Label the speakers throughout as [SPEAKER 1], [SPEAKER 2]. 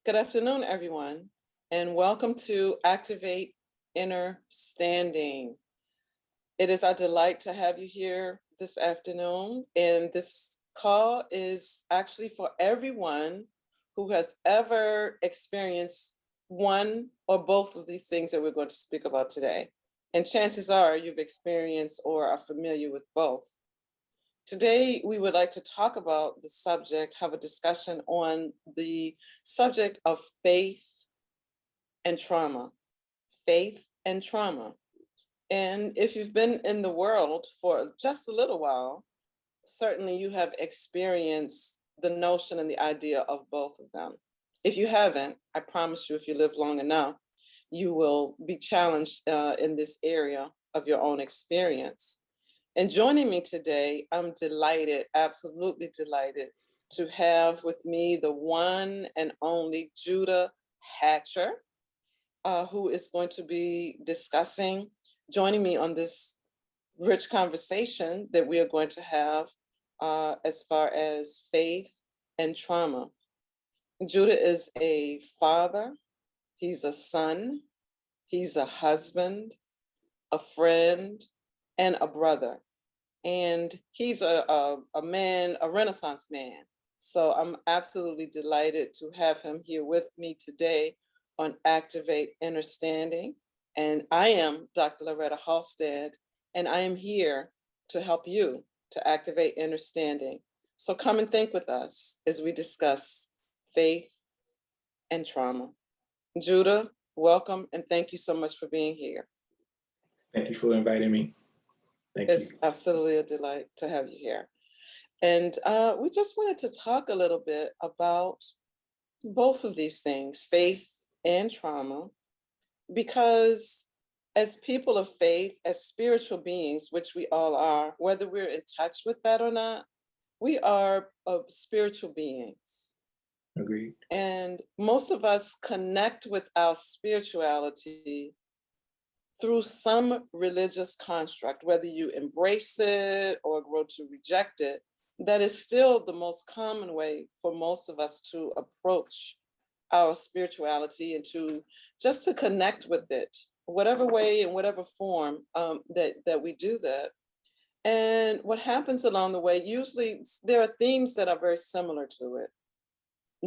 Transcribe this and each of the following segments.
[SPEAKER 1] Good afternoon, everyone, and welcome to Activate Innerstanding. It is our delight to have you here this afternoon, and this call is actually for everyone who has ever experienced one or both of these things that we're going to speak about today. And chances are you've experienced or are familiar with both. Today, we would like to talk about the subject, have a discussion on the subject of faith and trauma. Faith and trauma. And if you've been in the world for just a little while, certainly you have experienced the notion and the idea of both of them. If you haven't, I promise you, if you live long enough, you will be challenged in this area of your own experience. And joining me today, I'm delighted, absolutely delighted, to have with me the one and only Judah Hatcher, who is going to be joining me on this rich conversation that we are going to have as far as faith and trauma. Judah is a father, he's a son, he's a husband, a friend, and a brother. And he's a man, a Renaissance man. So I'm absolutely delighted to have him here with me today on Activate Innerstanding. And I am Dr. Loretta Halstead, and I am here to help you to activate understanding. So come and think with us as we discuss faith and trauma. Judah, welcome, and thank you so much for being here.
[SPEAKER 2] Thank you for inviting me. Thank
[SPEAKER 1] It's
[SPEAKER 2] you.
[SPEAKER 1] absolutely a delight to have you here. And we just wanted to talk a little bit about both of these things, faith and trauma, because as people of faith, as spiritual beings, which we all are, whether we're in touch with that or not, we are spiritual beings.
[SPEAKER 2] Agreed.
[SPEAKER 1] And most of us connect with our spirituality through some religious construct, whether you embrace it or grow to reject it. That is still the most common way for most of us to approach our spirituality and to just to connect with it, whatever way and whatever form that we do that. And what happens along the way, usually there are themes that are very similar to it.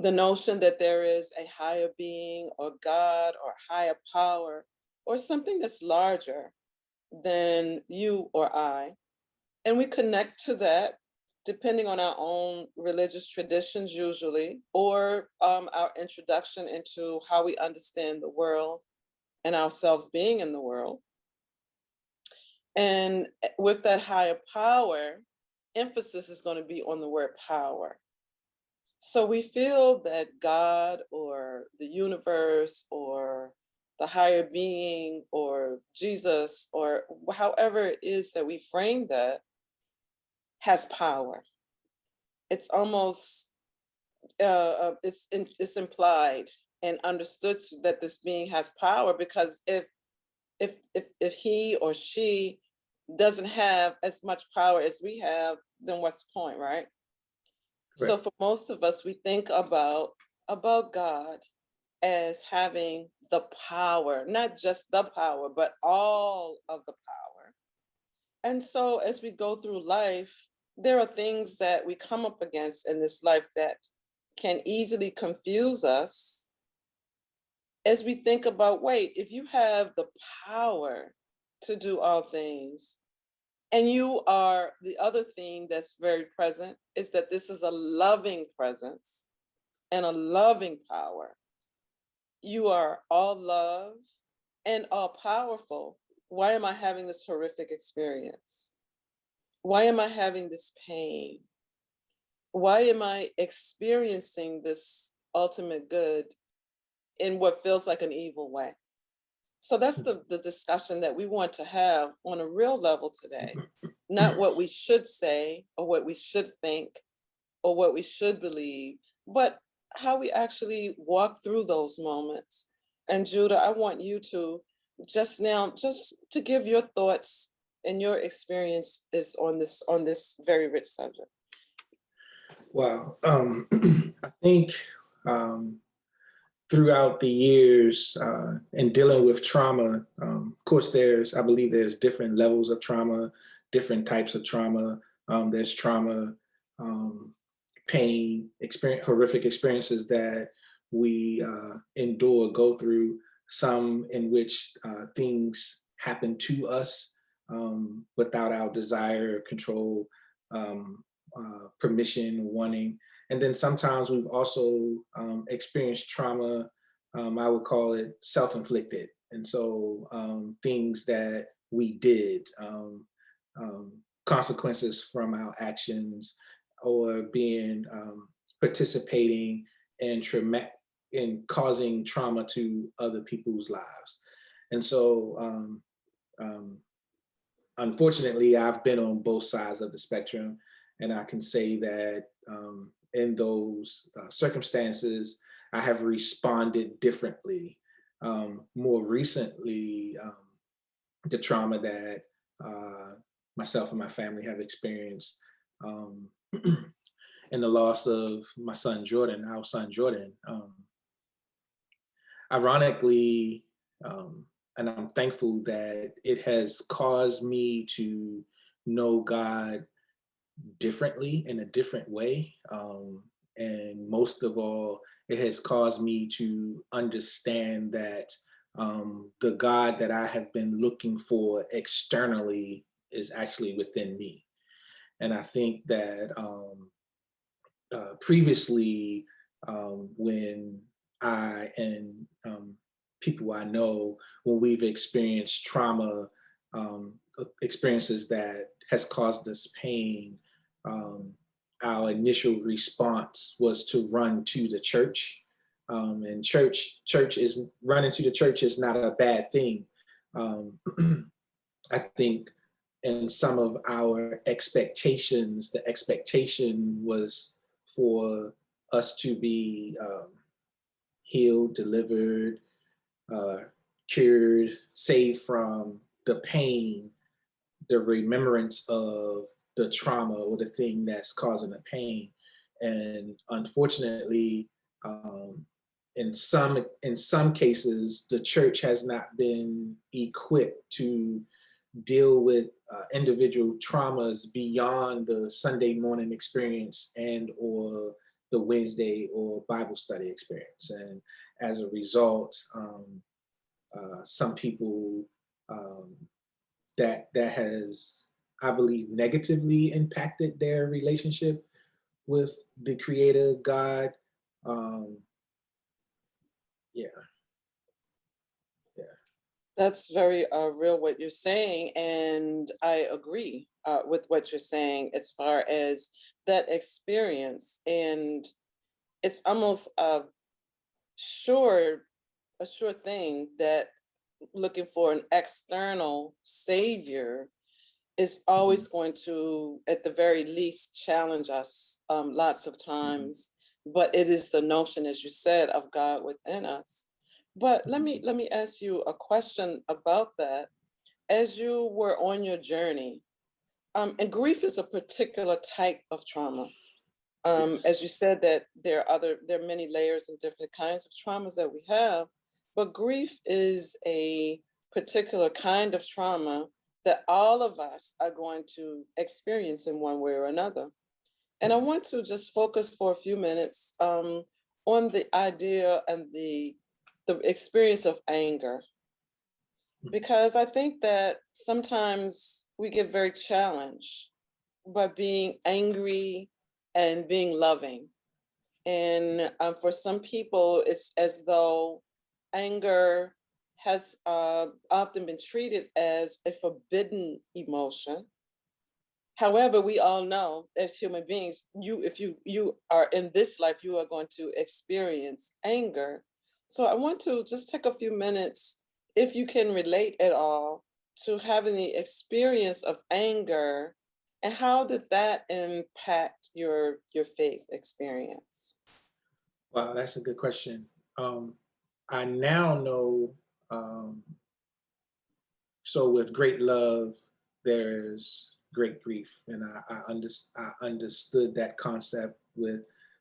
[SPEAKER 1] The notion that there is a higher being or God or higher power or something that's larger than you or I. And we connect to that depending on our own religious traditions usually, or our introduction into how we understand the world and ourselves being in the world. And with that higher power, emphasis is going to be on the word power. So we feel that God or the universe or the higher being or Jesus or however it is that we frame that has power. It's almost it's implied and understood that this being has power, because if he or she doesn't have as much power as we have, then what's the point, right? So for most of us, we think about God as having the power, not just the power, but all of the power. And so as we go through life, there are things that we come up against in this life that can easily confuse us as we think about, wait, if you have the power to do all things, and you are, the other thing that's very present is that this is a loving presence and a loving power. You are all love and all powerful. Why am I having this horrific experience? Why am I having this pain? Why am I experiencing this ultimate good in what feels like an evil way? So that's the discussion that we want to have on a real level today, not what we should say or what we should think or what we should believe, but how we actually walk through those moments. And Judah, I want you to just to give your thoughts and your experiences on this very rich subject.
[SPEAKER 2] Wow. I think throughout the years in dealing with trauma, of course, I believe there's different levels of trauma, different types of trauma. There's trauma, pain, horrific experiences that we endure, go through, some in which things happen to us without our desire, control, permission, wanting. And then sometimes we've also experienced trauma, I would call it self-inflicted. And so things that we did, consequences from our actions, or being participating in causing trauma to other people's lives. And so unfortunately, I've been on both sides of the spectrum, and I can say that in those circumstances, I have responded differently. More recently, the trauma that myself and my family have experienced, and the loss of my son Jordan, our son Jordan. Ironically, and I'm thankful that it has caused me to know God differently, in a different way. And most of all, it has caused me to understand that the God that I have been looking for externally is actually within me. And I think that previously, when I and people I know, when we've experienced trauma, experiences that has caused us pain, our initial response was to run to the church. And church is running to the church is not a bad thing. I think in some of our expectations, the expectation was for us to be healed, delivered, cured, saved from the pain, the remembrance of the trauma or the thing that's causing the pain. And unfortunately, in some cases, the church has not been equipped to deal with individual traumas beyond the Sunday morning experience and or the Wednesday or Bible study experience. And as a result, some people, that has, I believe, negatively impacted their relationship with the Creator God. Um, yeah, yeah.
[SPEAKER 1] That's very real what you're saying, and I agree with what you're saying as far as that experience. And it's almost sure a sure thing that looking for an external savior is
[SPEAKER 2] Mhm,
[SPEAKER 1] always going to, at the very least, challenge us lots of
[SPEAKER 2] mhm,
[SPEAKER 1] times. But it is the notion, as you said, of God within us. But let me
[SPEAKER 2] mhm,
[SPEAKER 1] let me ask you a question about that. As you were on your journey, and grief is a particular type of trauma.
[SPEAKER 2] yes.
[SPEAKER 1] As you said, that there are many layers and different kinds of traumas that we have, but grief is a particular kind of trauma that all of us are going to experience in one way or another. And I
[SPEAKER 2] Mhm,
[SPEAKER 1] want to just focus for a few minutes on the idea and the experience of anger,
[SPEAKER 2] mhm,
[SPEAKER 1] because I think that sometimes we get very challenged by being angry and being loving. And for some people, it's as though anger has often been treated as a forbidden emotion. However, we all know as human beings, if you are in this life, you are going to experience anger. So I want to just take a few minutes, if you can relate at all, to having the experience of anger, and how did that impact your faith experience?
[SPEAKER 2] Wow, that's a good question. Um, I now know, um, so with great love, there's great grief. And I understood that concept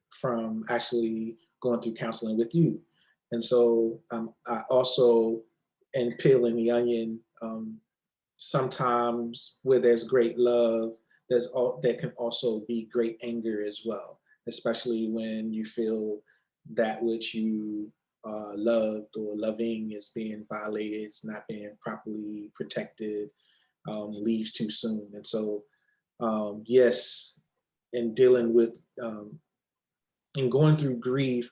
[SPEAKER 2] from actually going through counseling with you. And so I also, in peeling the onion, sometimes where there's great love, there can also be great anger as well, especially when you feel that which you loved or loving is being violated, it's not being properly protected, leaves too soon. And so, yes, in dealing with in going through grief,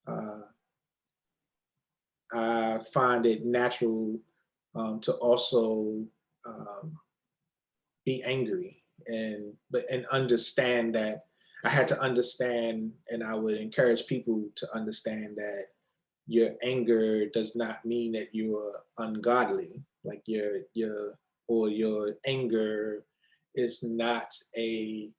[SPEAKER 2] uh, I find it natural to also um, be angry and understand that I had to understand, and I would encourage people to understand that your anger does not mean that you're ungodly. Like your anger is not a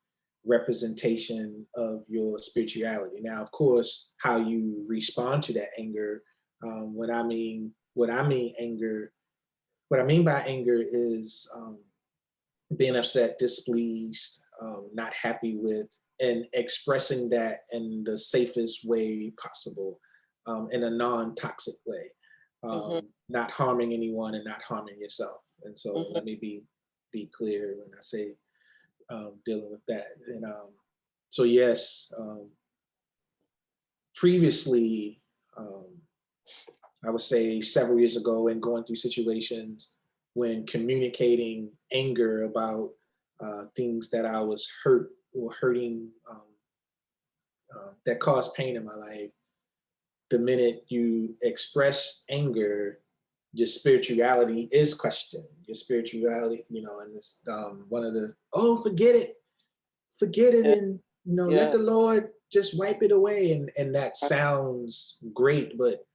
[SPEAKER 2] representation of your spirituality. Now, of course, how you respond to that anger. What I mean anger. What I mean by anger is being upset, displeased, not happy with, and expressing that in the safest way possible, in a non-toxic way,
[SPEAKER 1] Hmm.
[SPEAKER 2] not harming anyone and not harming yourself. And so,
[SPEAKER 1] Hmm.
[SPEAKER 2] let me be clear when I say dealing with that. And so, yes, previously, um, I would say several years ago, and going through situations when communicating anger about things that I was hurting, that caused pain in my life. The minute you express anger, your spirituality is questioned. Your spirituality, and this one of the forget it,
[SPEAKER 1] Yeah.
[SPEAKER 2] and let
[SPEAKER 1] Yeah.
[SPEAKER 2] the Lord just wipe it away. And that sounds great, but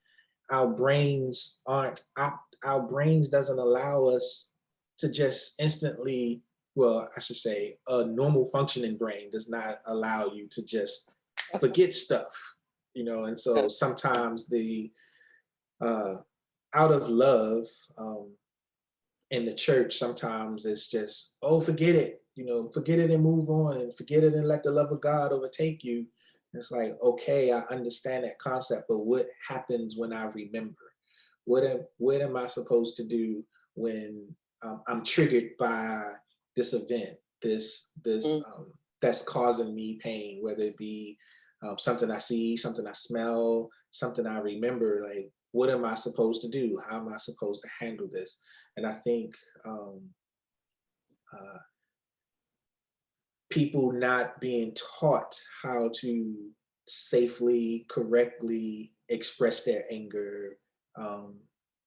[SPEAKER 2] our brains aren't our brains doesn't allow us to just instantly, well, I should say a normal functioning brain does not allow you to just forget stuff, and so
[SPEAKER 1] Yes.
[SPEAKER 2] sometimes the uh out of love, in the church, sometimes it's just, oh, forget it, forget it and move on, and forget it and let the love of God overtake you. It's like, okay, I understand that concept, but what happens when I remember? What am I supposed to do when I'm triggered by this event, this
[SPEAKER 1] Mm.
[SPEAKER 2] that's causing me pain, whether it be something I see, something I smell, something I remember? Like, what am I supposed to do? How am I supposed to handle this? And I think um, uh, people not being taught how to safely, correctly express their anger um,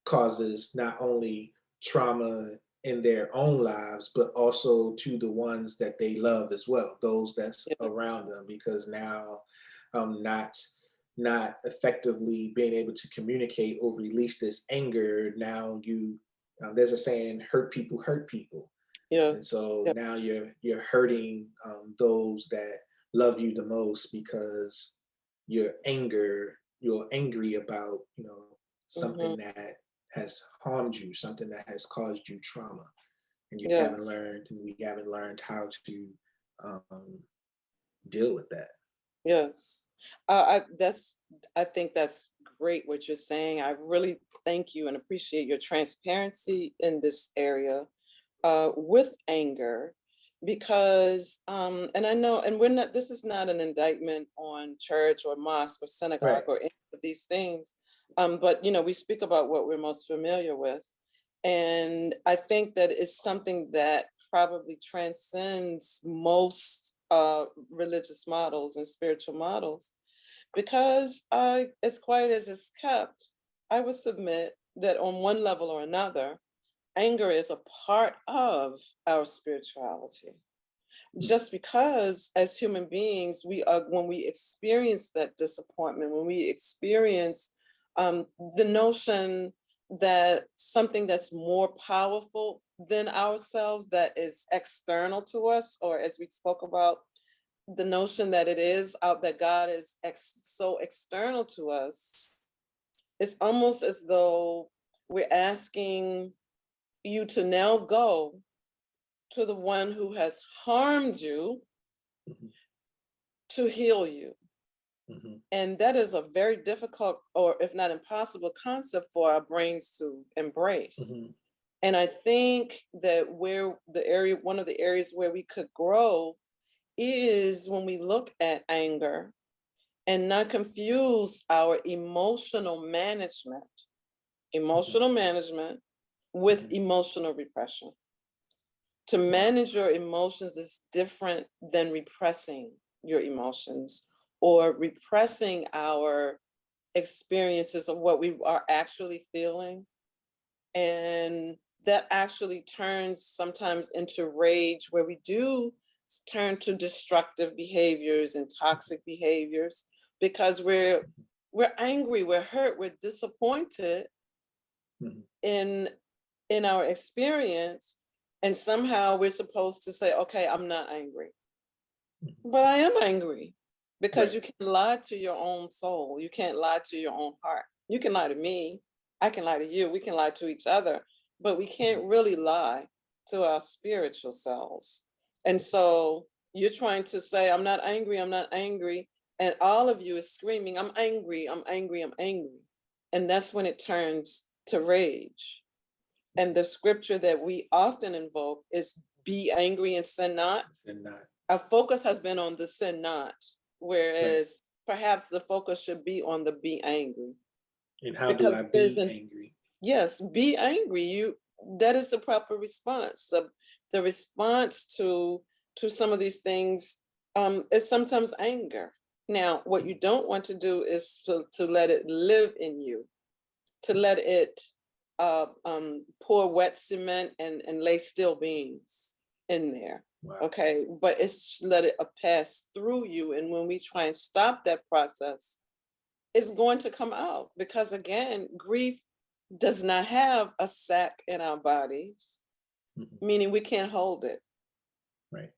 [SPEAKER 2] causes not only trauma in their own lives, but also to the ones that they love as well, those that's
[SPEAKER 1] Yeah.
[SPEAKER 2] around them, because now not effectively being able to communicate or release this anger. Now there's a saying, hurt people. And
[SPEAKER 1] Yes.
[SPEAKER 2] so
[SPEAKER 1] Yeah.
[SPEAKER 2] now you're hurting those that love you the most, because you're angry about
[SPEAKER 1] Hmm.
[SPEAKER 2] something that has harmed you, something that has caused you trauma, and
[SPEAKER 1] Yes.
[SPEAKER 2] we haven't learned how to um, deal with that.
[SPEAKER 1] Yes. I think that's great what you're saying. I really thank you and appreciate your transparency in this area with anger, because and I know, and we're not, this is not an indictment on church or mosque or synagogue
[SPEAKER 2] Right.
[SPEAKER 1] or any of these things, but we speak about what we're most familiar with, and I think that it's something that probably transcends most religious models and spiritual models, because as quiet as it's kept, I would submit that on one level or another, anger is a part of our spirituality. Just because as human beings, we are, when we experience that disappointment, when we experience the notion that something that's more powerful than ourselves, that is external to us, or as we spoke about, the notion that it is out, that God is so external to us, it's almost as though we're asking you to now go to the one who has harmed you
[SPEAKER 2] Mhm.
[SPEAKER 1] to heal you.
[SPEAKER 2] Mhm.
[SPEAKER 1] And that is a very difficult, or if not impossible, concept for our brains to embrace.
[SPEAKER 2] Mhm.
[SPEAKER 1] And I think that one of the areas where we could grow is when we look at anger and not confuse our
[SPEAKER 2] Mhm.
[SPEAKER 1] emotional management with
[SPEAKER 2] Mhm.
[SPEAKER 1] emotional repression. To
[SPEAKER 2] Wow.
[SPEAKER 1] manage your emotions is different than repressing your emotions or repressing our experiences of what we are actually feeling. And that actually turns sometimes into rage, where we do turn to destructive behaviors and
[SPEAKER 2] Mhm.
[SPEAKER 1] toxic behaviors because we're angry, we're hurt, we're disappointed
[SPEAKER 2] Mhm.
[SPEAKER 1] in our experience, and somehow we're supposed to say, okay, I'm not angry,
[SPEAKER 2] Mhm.
[SPEAKER 1] but I am angry, because
[SPEAKER 2] Right.
[SPEAKER 1] you can't lie to your own soul, you can't lie to your own heart. You can lie to me, I can lie to you, we can lie to each other, but we
[SPEAKER 2] Mhm.
[SPEAKER 1] can't really lie to our spiritual selves. And so you're trying to say, I'm not angry, I'm not angry, and all of you is screaming, I'm angry, I'm angry, I'm angry. And that's when it turns to rage. And the scripture that we often invoke is, be angry and sin not.
[SPEAKER 2] And not.
[SPEAKER 1] Our focus has been on the sin not,
[SPEAKER 2] Right.
[SPEAKER 1] whereas perhaps the focus should be on the be angry.
[SPEAKER 2] And how do
[SPEAKER 1] Because
[SPEAKER 2] I
[SPEAKER 1] it
[SPEAKER 2] be
[SPEAKER 1] isn't,
[SPEAKER 2] angry?
[SPEAKER 1] yes, be angry. That is the proper response. The response to some of these things is sometimes anger. Now, what you
[SPEAKER 2] Mhm.
[SPEAKER 1] don't want to do is to let it live in you, to let it pour wet cement and lay steel beams in there.
[SPEAKER 2] Wow.
[SPEAKER 1] Okay, but it's let it pass through you. And when we try and stop that process, it's going to come out, because again, grief does not have a sac in our bodies,
[SPEAKER 2] Mhm.
[SPEAKER 1] meaning we can't hold it.
[SPEAKER 2] Right.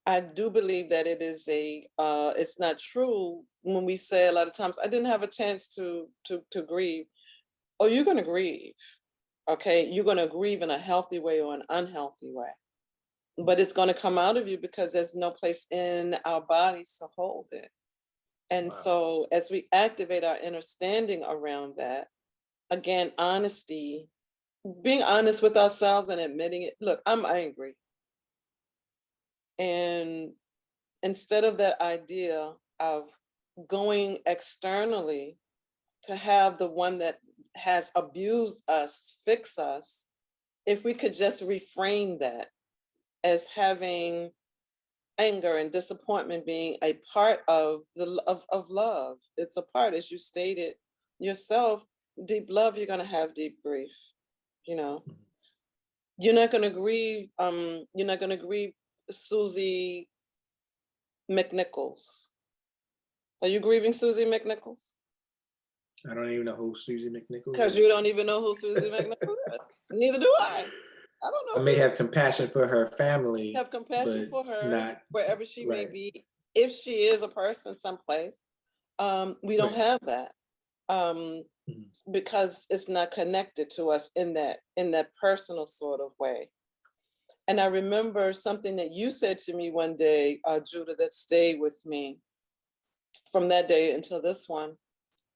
[SPEAKER 1] I do believe that it's not true when we say a lot of times, I didn't have a chance to grieve. Oh, you're going to grieve. Okay, you're going to grieve in a healthy way or an unhealthy way,
[SPEAKER 2] Mhm.
[SPEAKER 1] but it's going to come out of you because there's no place in our bodies to hold it. And
[SPEAKER 2] Wow.
[SPEAKER 1] so as we activate our understanding around that, again, honesty, being honest with ourselves and admitting it, look, I'm angry. And instead of that idea of going externally to have the one that has abused us fix us, if we could just reframe that as having anger and disappointment being a part of of love. It's a part, as you stated yourself, deep love, you're gonna have deep grief. You know,
[SPEAKER 2] Mhm.
[SPEAKER 1] you're not gonna grieve Susie McNichols. Are you grieving Susie McNichols?
[SPEAKER 2] I don't even know who Susie McNichols
[SPEAKER 1] Because you
[SPEAKER 2] is.
[SPEAKER 1] don't even know who Susie McNichols is. Neither do I. I don't know
[SPEAKER 2] I may
[SPEAKER 1] Susie.
[SPEAKER 2] have compassion for her family,
[SPEAKER 1] Have compassion
[SPEAKER 2] but
[SPEAKER 1] for her
[SPEAKER 2] not
[SPEAKER 1] wherever she may
[SPEAKER 2] right.
[SPEAKER 1] be, if she is a person someplace. We don't
[SPEAKER 2] Right.
[SPEAKER 1] have that, um,
[SPEAKER 2] Mhm.
[SPEAKER 1] because it's not connected to us in that personal sort of way. And I remember something that you said to me one day, Judah, that stayed with me from that day until this one.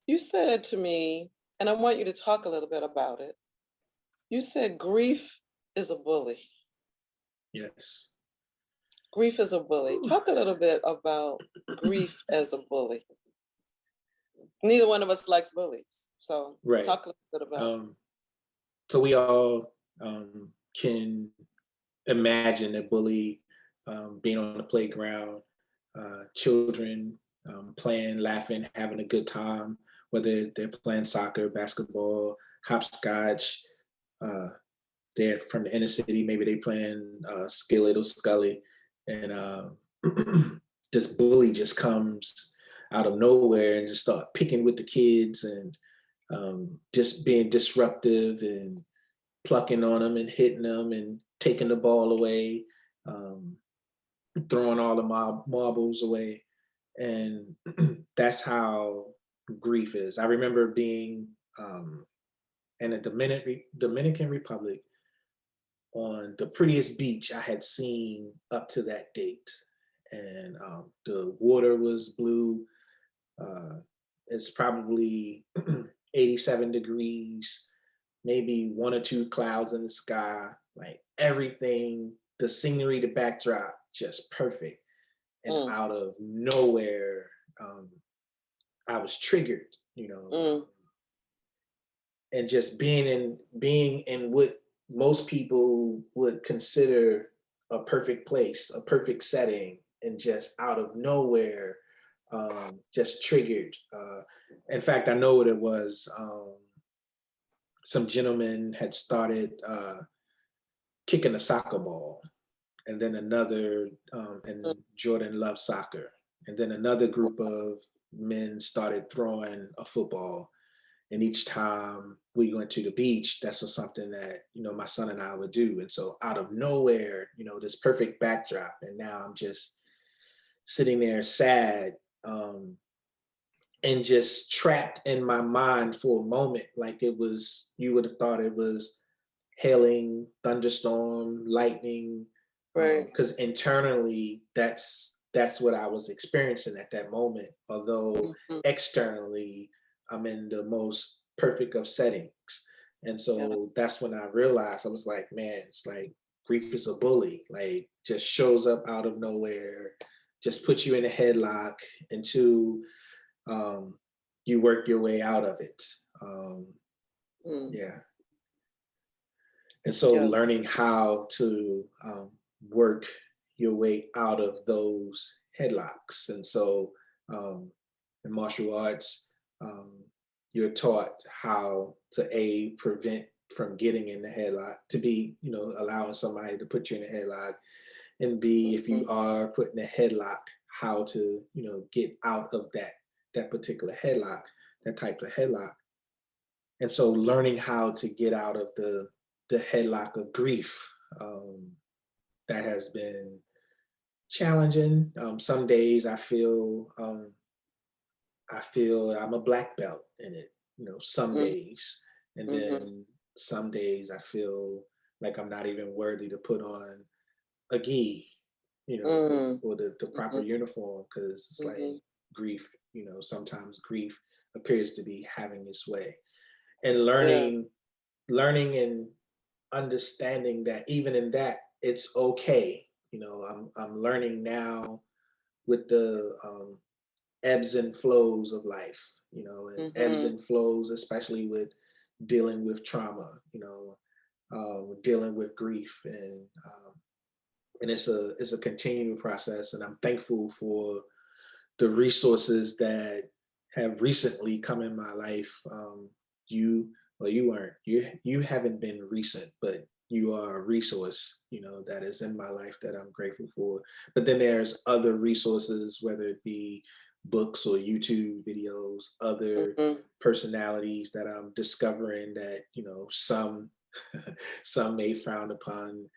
[SPEAKER 1] You said to me, and I want you to talk a little bit about it. You said grief is a bully.
[SPEAKER 2] Yes.
[SPEAKER 1] Grief is a bully.
[SPEAKER 2] Whew.
[SPEAKER 1] Talk a little bit about grief as a bully. Neither one of us likes bullies. So
[SPEAKER 2] Right.
[SPEAKER 1] talk a little bit about it.
[SPEAKER 2] Um, so we all can imagine a bully being on the playground, children playing, laughing, having a good time, whether they're playing soccer, basketball, hopscotch. Uh, they're from the inner city, maybe they playing Skillet or Scully, and this bully just comes out of nowhere and just start picking with the kids and just being disruptive and plucking on them and hitting them and taking the ball away, um, throwing all the marbles away. And that's how grief is. I remember being in the Dominican Republic on the prettiest beach I had seen up to that date. And the water was blue, Uh, it's probably 87 degrees, maybe one or two clouds in the sky, like everything, the scenery, the backdrop, just perfect. And
[SPEAKER 1] mm,
[SPEAKER 2] out of nowhere, um, I was triggered,
[SPEAKER 1] mm,
[SPEAKER 2] and just being in what most people would consider a perfect place, a perfect setting, and just out of nowhere, just triggered. In fact, I know what it was. Some gentleman had started kicking a soccer ball, and then another,
[SPEAKER 1] mm,
[SPEAKER 2] and Jordan loves soccer, and then another group of men started throwing a football. And each time we went to the beach, that's just something that, my son and I would do. And so out of nowhere, this perfect backdrop. And now I'm just sitting there sad, and just trapped in my mind for a moment. Like it was, you would have thought it was hailing, thunderstorm, lightning.
[SPEAKER 1] right.
[SPEAKER 2] Because internally, that's what I was experiencing at that moment. Although
[SPEAKER 1] Mhm.
[SPEAKER 2] externally, I'm in the most perfect of settings. And
[SPEAKER 1] Yeah.
[SPEAKER 2] so that's when I realized, I was like, man, it's like grief is a bully. Like just shows up out of nowhere, just puts you in a headlock until, um, you work your way out of it. Um,
[SPEAKER 1] Mm,
[SPEAKER 2] yeah. And so
[SPEAKER 1] yes.
[SPEAKER 2] learning how to, work your way out of those headlocks. And so, in martial arts, um, you're taught how to prevent from getting in the headlock, to be, allowing somebody to put you in a headlock, and B, if
[SPEAKER 1] Mhm.
[SPEAKER 2] you are put in a headlock, how to, get out of that particular headlock, that type of headlock. And so learning how to get out of the headlock of grief, um, that has been challenging. Some days I feel I'm a black belt in it, some
[SPEAKER 1] Mm,
[SPEAKER 2] days. And
[SPEAKER 1] mhm.
[SPEAKER 2] then some days I feel like I'm not even worthy to put on a gi,
[SPEAKER 1] Mm,
[SPEAKER 2] or the proper
[SPEAKER 1] mhm,
[SPEAKER 2] uniform, because it's like
[SPEAKER 1] mhm.
[SPEAKER 2] grief, sometimes grief appears to be having its way. And
[SPEAKER 1] Yes.
[SPEAKER 2] learning and understanding that even in that, it's okay. I'm learning now with the, ebbs and flows of life, and ebbs
[SPEAKER 1] Mhm.
[SPEAKER 2] and flows, especially with dealing with trauma, dealing with grief, and it's a continuing process. And I'm thankful for the resources that have recently come in my life. You, well, you haven't been recent, but you are a resource, that is in my life that I'm grateful for. But then there's other resources, whether it be books or YouTube videos, other
[SPEAKER 1] Mhm.
[SPEAKER 2] personalities that I'm discovering that, some some may frown upon,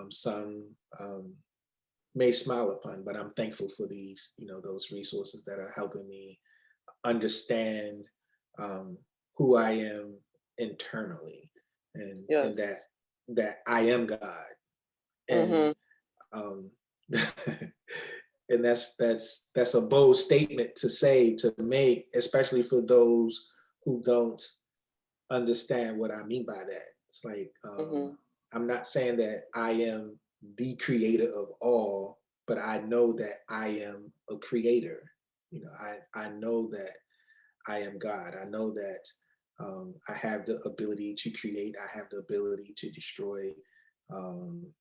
[SPEAKER 2] some, um, may smile upon, but I'm thankful for these, those resources that are helping me understand, um, who I am internally, and
[SPEAKER 1] Yes.
[SPEAKER 2] that I am God. And,
[SPEAKER 1] Mhm.
[SPEAKER 2] um, and that's a bold statement to say, to make, especially for those who don't understand what I mean by that. It's like,
[SPEAKER 1] Mhm.
[SPEAKER 2] I'm not saying that I am the creator of all, but I know that I am a creator. I know that I am God. I know that, I have the ability to create. I have the ability to destroy. Um,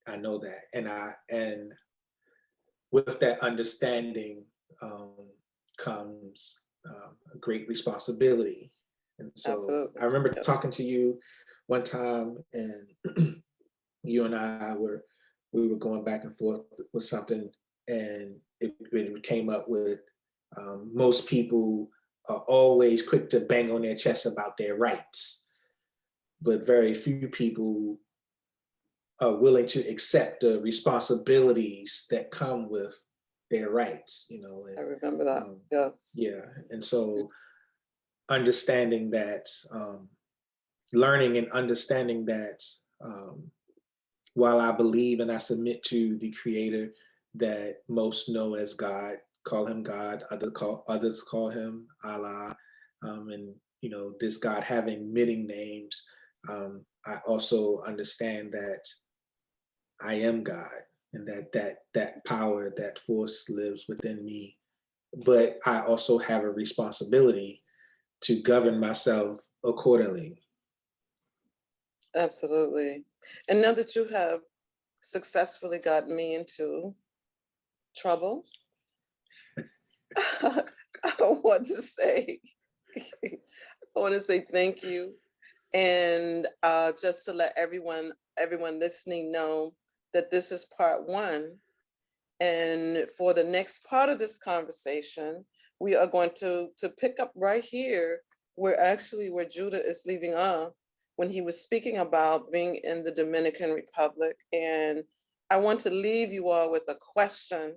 [SPEAKER 2] I know that, and with that understanding, um, comes, a great responsibility. And so I
[SPEAKER 1] Absolutely.
[SPEAKER 2] remember
[SPEAKER 1] Yes.
[SPEAKER 2] talking to you one time, and you and I we were going back and forth with something, and it came up with, most people are always quick to bang on their chest about their rights, but very few people are willing to accept the responsibilities that come with their rights,
[SPEAKER 1] I
[SPEAKER 2] and,
[SPEAKER 1] remember that.
[SPEAKER 2] um,
[SPEAKER 1] Yes.
[SPEAKER 2] yeah. And so understanding that, learning and understanding that, um, while I believe and I submit to the creator that most know as God, call him God, others call him Allah, and this God having many names. I also understand that I am God, and that power, that force lives within me. But I also have a responsibility to govern myself accordingly.
[SPEAKER 1] Absolutely. And now that you have successfully gotten me into trouble, I want to say, I want to say thank you. And just to let everyone listening know that this is part one. And for the next part of this conversation, we are going to pick up right here where Judah is leaving off when he was speaking about being in the Dominican Republic. And I want to leave you all with a question,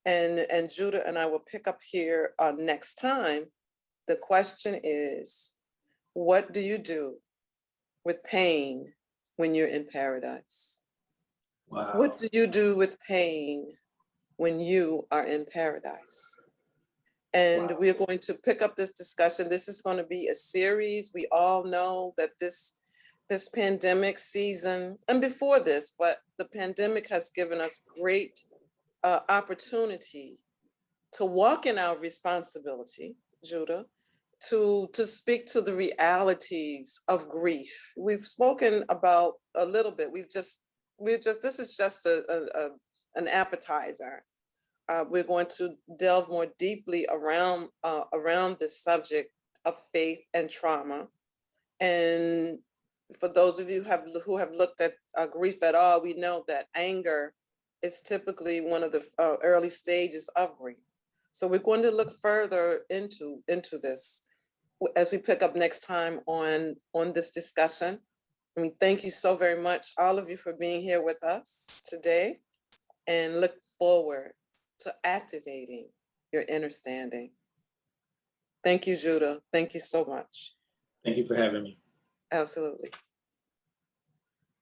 [SPEAKER 1] and Judah and I will pick up here next time. The question is, what do you do with pain when you're in paradise?
[SPEAKER 2] Wow.
[SPEAKER 1] What do you do with pain when you are in paradise? And
[SPEAKER 2] Wow.
[SPEAKER 1] we're going to pick up this discussion. This is going to be a series. We all know that this pandemic season, and before this, but the pandemic has given us great opportunity to walk in our responsibility, Judah, to speak to the realities of grief. We've spoken about a little bit. This is just an appetizer. We're going to delve more deeply around this subject of faith and trauma. And for those of you who have looked at grief at all, we know that anger is typically one of the early stages of grief. So we're going to look further into this as we pick up next time on this discussion. I mean, thank you so very much, all of you, for being here with us today, and look forward to activating your understanding. Thank you, Judah. Thank you so much.
[SPEAKER 2] Thank you for having me.
[SPEAKER 1] Absolutely.